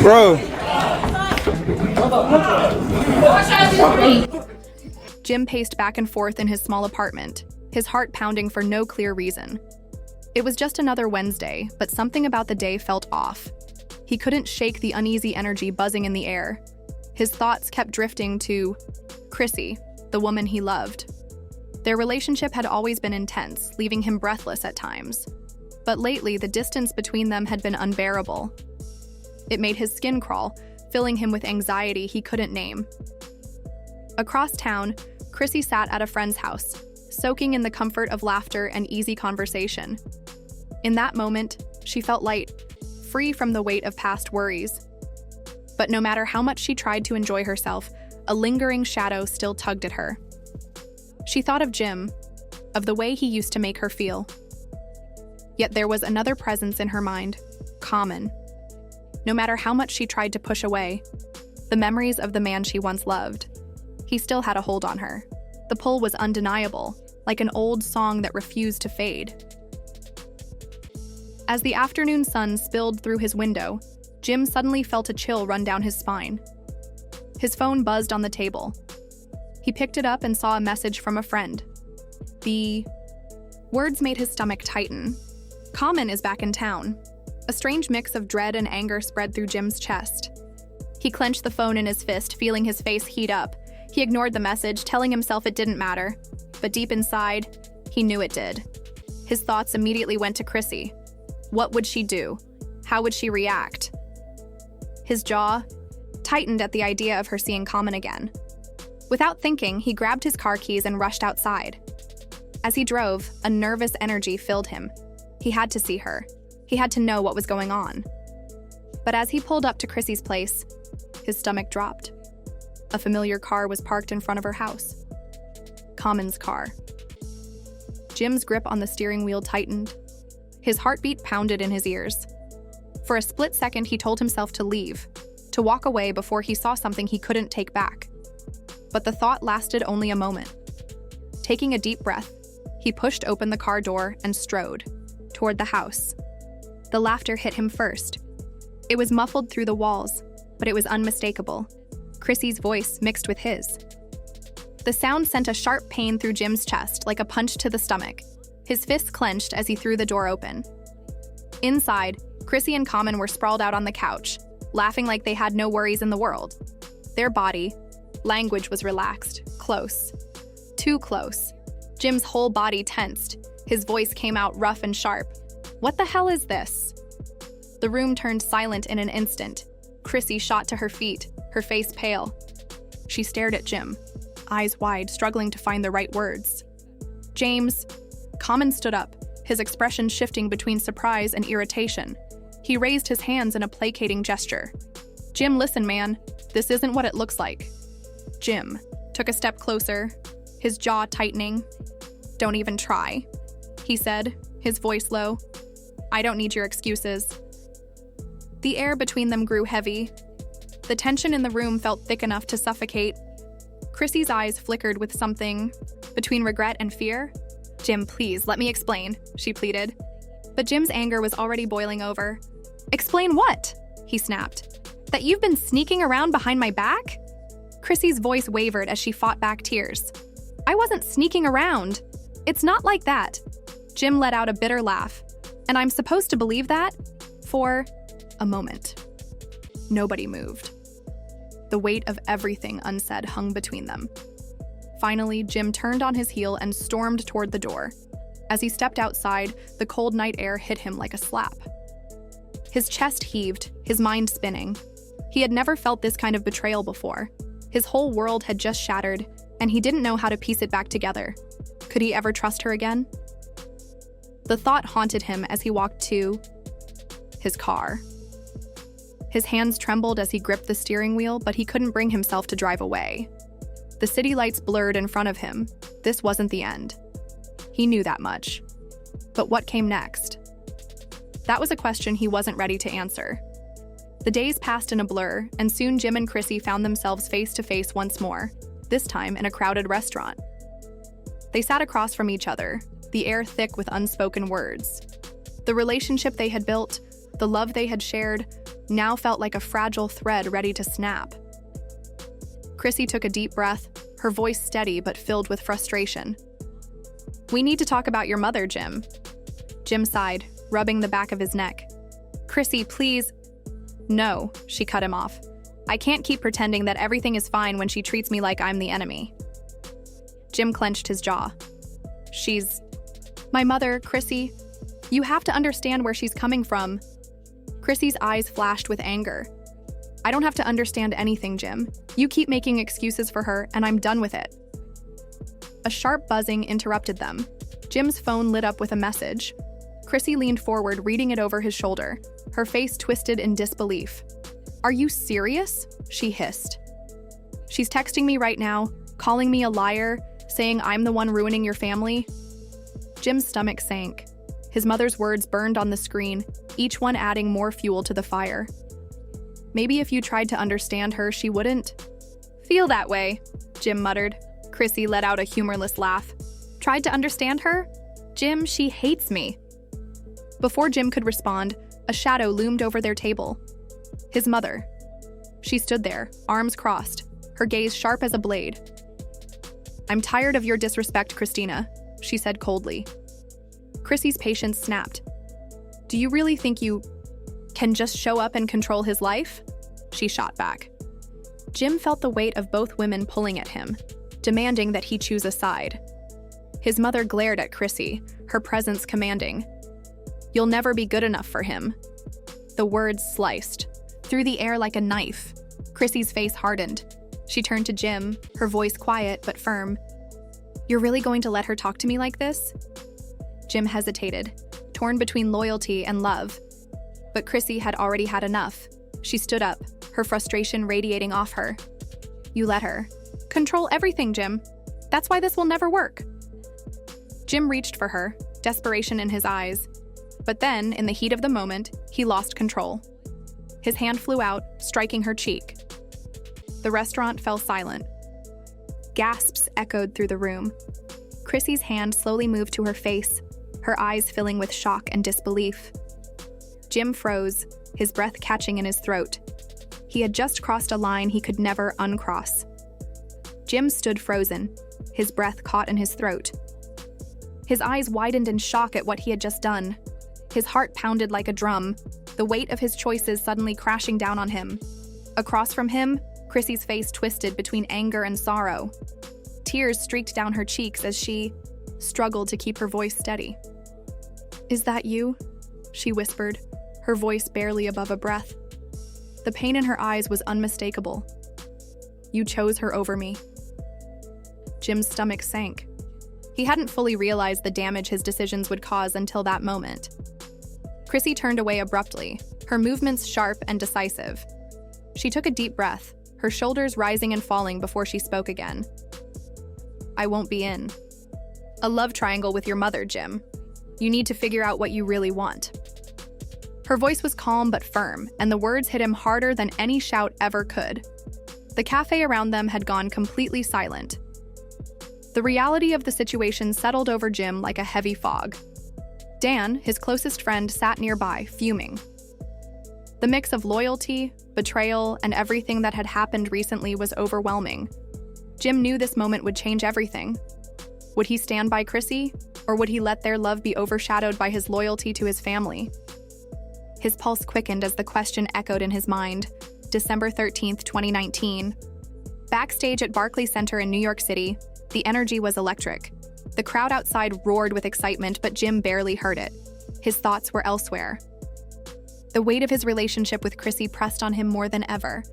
Bro. Jim paced back and forth in his small apartment, his heart pounding for no clear reason. It was just another Wednesday, but something about the day felt off. He couldn't shake the uneasy energy buzzing in the air. His thoughts kept drifting to Chrissy, the woman he loved. Their relationship had always been intense, leaving him breathless at times. But lately, the distance between them had been unbearable. It made his skin crawl, filling him with anxiety he couldn't name. Across town, Chrissy sat at a friend's house, soaking in the comfort of laughter and easy conversation. In that moment, she felt light, free from the weight of past worries. But no matter how much she tried to enjoy herself, a lingering shadow still tugged at her. She thought of Jim, of the way he used to make her feel. Yet there was another presence in her mind, common. No matter how much she tried to push away, the memories of the man she once loved, he still had a hold on her. The pull was undeniable, like an old song that refused to fade. As the afternoon sun spilled through his window, Jim suddenly felt a chill run down his spine. His phone buzzed on the table. He picked it up and saw a message from a friend. The words made his stomach tighten. Common is back in town. A strange mix of dread and anger spread through Jim's chest. He clenched the phone in his fist, feeling his face heat up. He ignored the message, telling himself it didn't matter. But deep inside, he knew it did. His thoughts immediately went to Chrissy. What would she do? How would she react? His jaw tightened at the idea of her seeing Common again. Without thinking, he grabbed his car keys and rushed outside. As he drove, a nervous energy filled him. He had to see her. He had to know what was going on. But as he pulled up to Chrissy's place, his stomach dropped. A familiar car was parked in front of her house. Common's car. Jim's grip on the steering wheel tightened. His heartbeat pounded in his ears. For a split second, he told himself to leave, to walk away before he saw something he couldn't take back. But the thought lasted only a moment. Taking a deep breath, he pushed open the car door and strode toward the house. The laughter hit him first. It was muffled through the walls, but it was unmistakable. Chrissy's voice mixed with his. The sound sent a sharp pain through Jim's chest, like a punch to the stomach. His fists clenched as he threw the door open. Inside, Chrissy and Common were sprawled out on the couch, laughing like they had no worries in the world. Their language was relaxed, close. Too close. Jim's whole body tensed. His voice came out rough and sharp. What the hell is this? The room turned silent in an instant. Chrissy shot to her feet, her face pale. She stared at Jim, eyes wide, struggling to find the right words. James. Common stood up, his expression shifting between surprise and irritation. He raised his hands in a placating gesture. Jim, listen, man. This isn't what it looks like. Jim took a step closer, his jaw tightening. Don't even try, he said, his voice low. I don't need your excuses. The air between them grew heavy. The tension in the room felt thick enough to suffocate. Chrissy's eyes flickered with something between regret and fear. Jim, please, let me explain, she pleaded. But Jim's anger was already boiling over. Explain what? He snapped. That you've been sneaking around behind my back? Chrissy's voice wavered as she fought back tears. I wasn't sneaking around. It's not like that. Jim let out a bitter laugh. And I'm supposed to believe that? For a moment. Nobody moved. The weight of everything unsaid hung between them. Finally, Jim turned on his heel and stormed toward the door. As he stepped outside, the cold night air hit him like a slap. His chest heaved, his mind spinning. He had never felt this kind of betrayal before. His whole world had just shattered, and he didn't know how to piece it back together. Could he ever trust her again? The thought haunted him as he walked to his car. His hands trembled as he gripped the steering wheel, but he couldn't bring himself to drive away. The city lights blurred in front of him. This wasn't the end. He knew that much. But what came next? That was a question he wasn't ready to answer. The days passed in a blur, and soon Jim and Chrissy found themselves face to face once more, this time in a crowded restaurant. They sat across from each other, the air thick with unspoken words. The relationship they had built, the love they had shared, now felt like a fragile thread ready to snap. Chrissy took a deep breath, her voice steady but filled with frustration. "We need to talk about your mother, Jim." Jim sighed, rubbing the back of his neck. "Chrissy, please." "No," she cut him off. "I can't keep pretending that everything is fine when she treats me like I'm the enemy." Jim clenched his jaw. "She's my mother, Chrissy. You have to understand where she's coming from." Chrissy's eyes flashed with anger. "I don't have to understand anything, Jim. You keep making excuses for her, and I'm done with it." A sharp buzzing interrupted them. Jim's phone lit up with a message. Chrissy leaned forward, reading it over his shoulder, her face twisted in disbelief. "Are you serious?" she hissed. "She's texting me right now, calling me a liar, saying I'm the one ruining your family." Jim's stomach sank. His mother's words burned on the screen, each one adding more fuel to the fire. "Maybe if you tried to understand her, she wouldn't feel that way," Jim muttered. Chrissy let out a humorless laugh. "Tried to understand her? Jim, she hates me." Before Jim could respond, a shadow loomed over their table. His mother. She stood there, arms crossed, her gaze sharp as a blade. "I'm tired of your disrespect, Christina," she said coldly. Chrissy's patience snapped. "Do you really think you can just show up and control his life?" she shot back. Jim felt the weight of both women pulling at him, demanding that he choose a side. His mother glared at Chrissy, her presence commanding. "You'll never be good enough for him." The words sliced through the air like a knife. Chrissy's face hardened. She turned to Jim, her voice quiet but firm. "You're really going to let her talk to me like this?" Jim hesitated, torn between loyalty and love. But Chrissy had already had enough. She stood up, her frustration radiating off her. "You let her control everything, Jim. That's why this will never work." Jim reached for her, desperation in his eyes. But then, in the heat of the moment, he lost control. His hand flew out, striking her cheek. The restaurant fell silent. Gasps echoed through the room. Chrissy's hand slowly moved to her face, her eyes filling with shock and disbelief. Jim froze, his breath catching in his throat. He had just crossed a line he could never uncross. Jim stood frozen, his breath caught in his throat. His eyes widened in shock at what he had just done. His heart pounded like a drum, the weight of his choices suddenly crashing down on him. Across from him, Chrissy's face twisted between anger and sorrow. Tears streaked down her cheeks as she struggled to keep her voice steady. "Is that you?" she whispered, her voice barely above a breath. The pain in her eyes was unmistakable. "You chose her over me." Jim's stomach sank. He hadn't fully realized the damage his decisions would cause until that moment. Chrissy turned away abruptly, her movements sharp and decisive. She took a deep breath, her shoulders rising and falling before she spoke again. "I won't be in a love triangle with your mother, Jim. You need to figure out what you really want." Her voice was calm but firm, and the words hit him harder than any shout ever could. The cafe around them had gone completely silent. The reality of the situation settled over Jim like a heavy fog. Dan, his closest friend, sat nearby, fuming. The mix of loyalty, betrayal, and everything that had happened recently was overwhelming. Jim knew this moment would change everything. Would he stand by Chrissy, or would he let their love be overshadowed by his loyalty to his family? His pulse quickened as the question echoed in his mind. December 13th, 2019. Backstage at Barclays Center in New York City, the energy was electric. The crowd outside roared with excitement, but Jim barely heard it. His thoughts were elsewhere. The weight of his relationship with Chrissy pressed on him more than ever.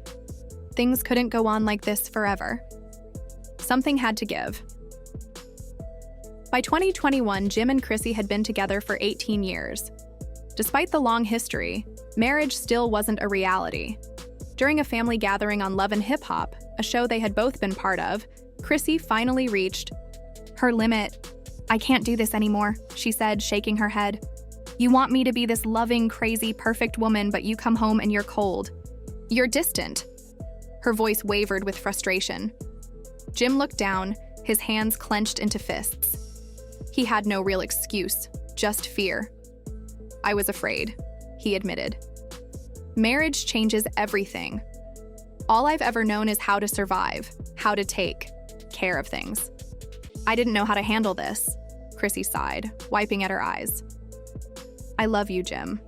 Things couldn't go on like this forever. Something had to give. By 2021, Jim and Chrissy had been together for 18 years. Despite the long history, marriage still wasn't a reality. During a family gathering on Love and Hip Hop, a show they had both been part of, Chrissy finally reached her limit. "I can't do this anymore," she said, shaking her head. You want me to be this loving, crazy, perfect woman, but you come home and you're cold. You're distant." Her voice wavered with frustration. Jim looked down, his hands clenched into fists. He had no real excuse, just fear. "I was afraid," he admitted. Marriage changes everything. All I've ever known is how to survive, how to take care of things. I didn't know how to handle this, Chrissy sighed, wiping at her eyes. "I love you, Jim,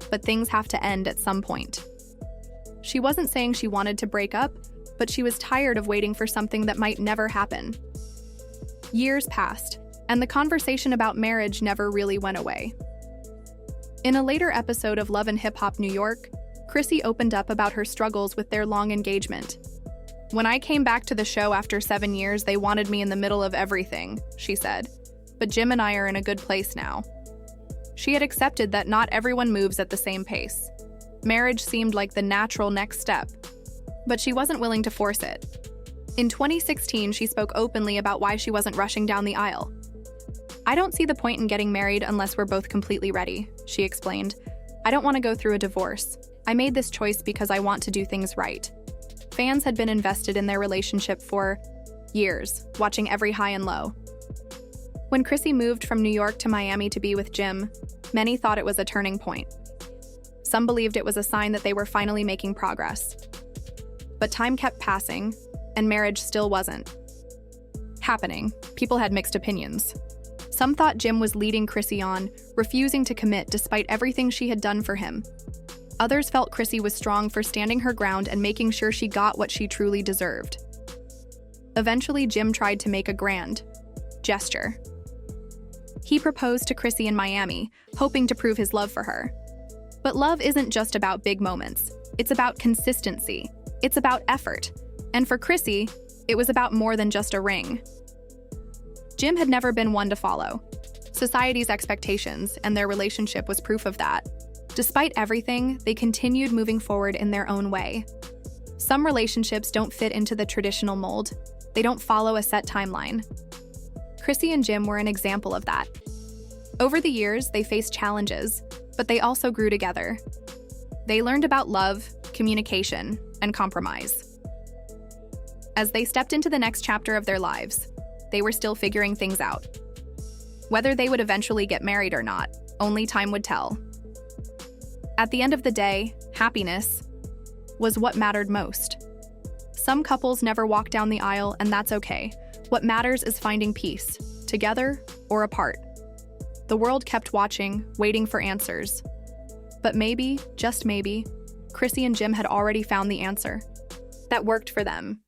but things have to end at some point." She wasn't saying she wanted to break up, but she was tired of waiting for something that might never happen. Years passed, and the conversation about marriage never really went away. In a later episode of Love and Hip Hop New York, Chrissy opened up about her struggles with their long engagement. "When I came back to the show after 7 years, they wanted me in the middle of everything," she said. "But Jim and I are in a good place now." She had accepted that not everyone moves at the same pace. Marriage seemed like the natural next step, but she wasn't willing to force it. In 2016, she spoke openly about why she wasn't rushing down the aisle. "I don't see the point in getting married unless we're both completely ready," she explained. "I don't want to go through a divorce. I made this choice because I want to do things right." Fans had been invested in their relationship for years, watching every high and low. When Chrissy moved from New York to Miami to be with Jim, many thought it was a turning point. Some believed it was a sign that they were finally making progress. But time kept passing, and marriage still wasn't happening. People had mixed opinions. Some thought Jim was leading Chrissy on, refusing to commit despite everything she had done for him. Others felt Chrissy was strong for standing her ground and making sure she got what she truly deserved. Eventually, Jim tried to make a grand gesture. He proposed to Chrissy in Miami, hoping to prove his love for her. But love isn't just about big moments. It's about consistency. It's about effort. And for Chrissy, it was about more than just a ring. Jim had never been one to follow society's expectations, and their relationship was proof of that. Despite everything, they continued moving forward in their own way. Some relationships don't fit into the traditional mold. They don't follow a set timeline. Chrissy and Jim were an example of that. Over the years, they faced challenges, but they also grew together. They learned about love, communication, and compromise. As they stepped into the next chapter of their lives, they were still figuring things out. Whether they would eventually get married or not, only time would tell. At the end of the day, happiness was what mattered most. Some couples never walk down the aisle, and that's okay. What matters is finding peace, together or apart. The world kept watching, waiting for answers. But maybe, just maybe, Chrissy and Jim had already found the answer that worked for them.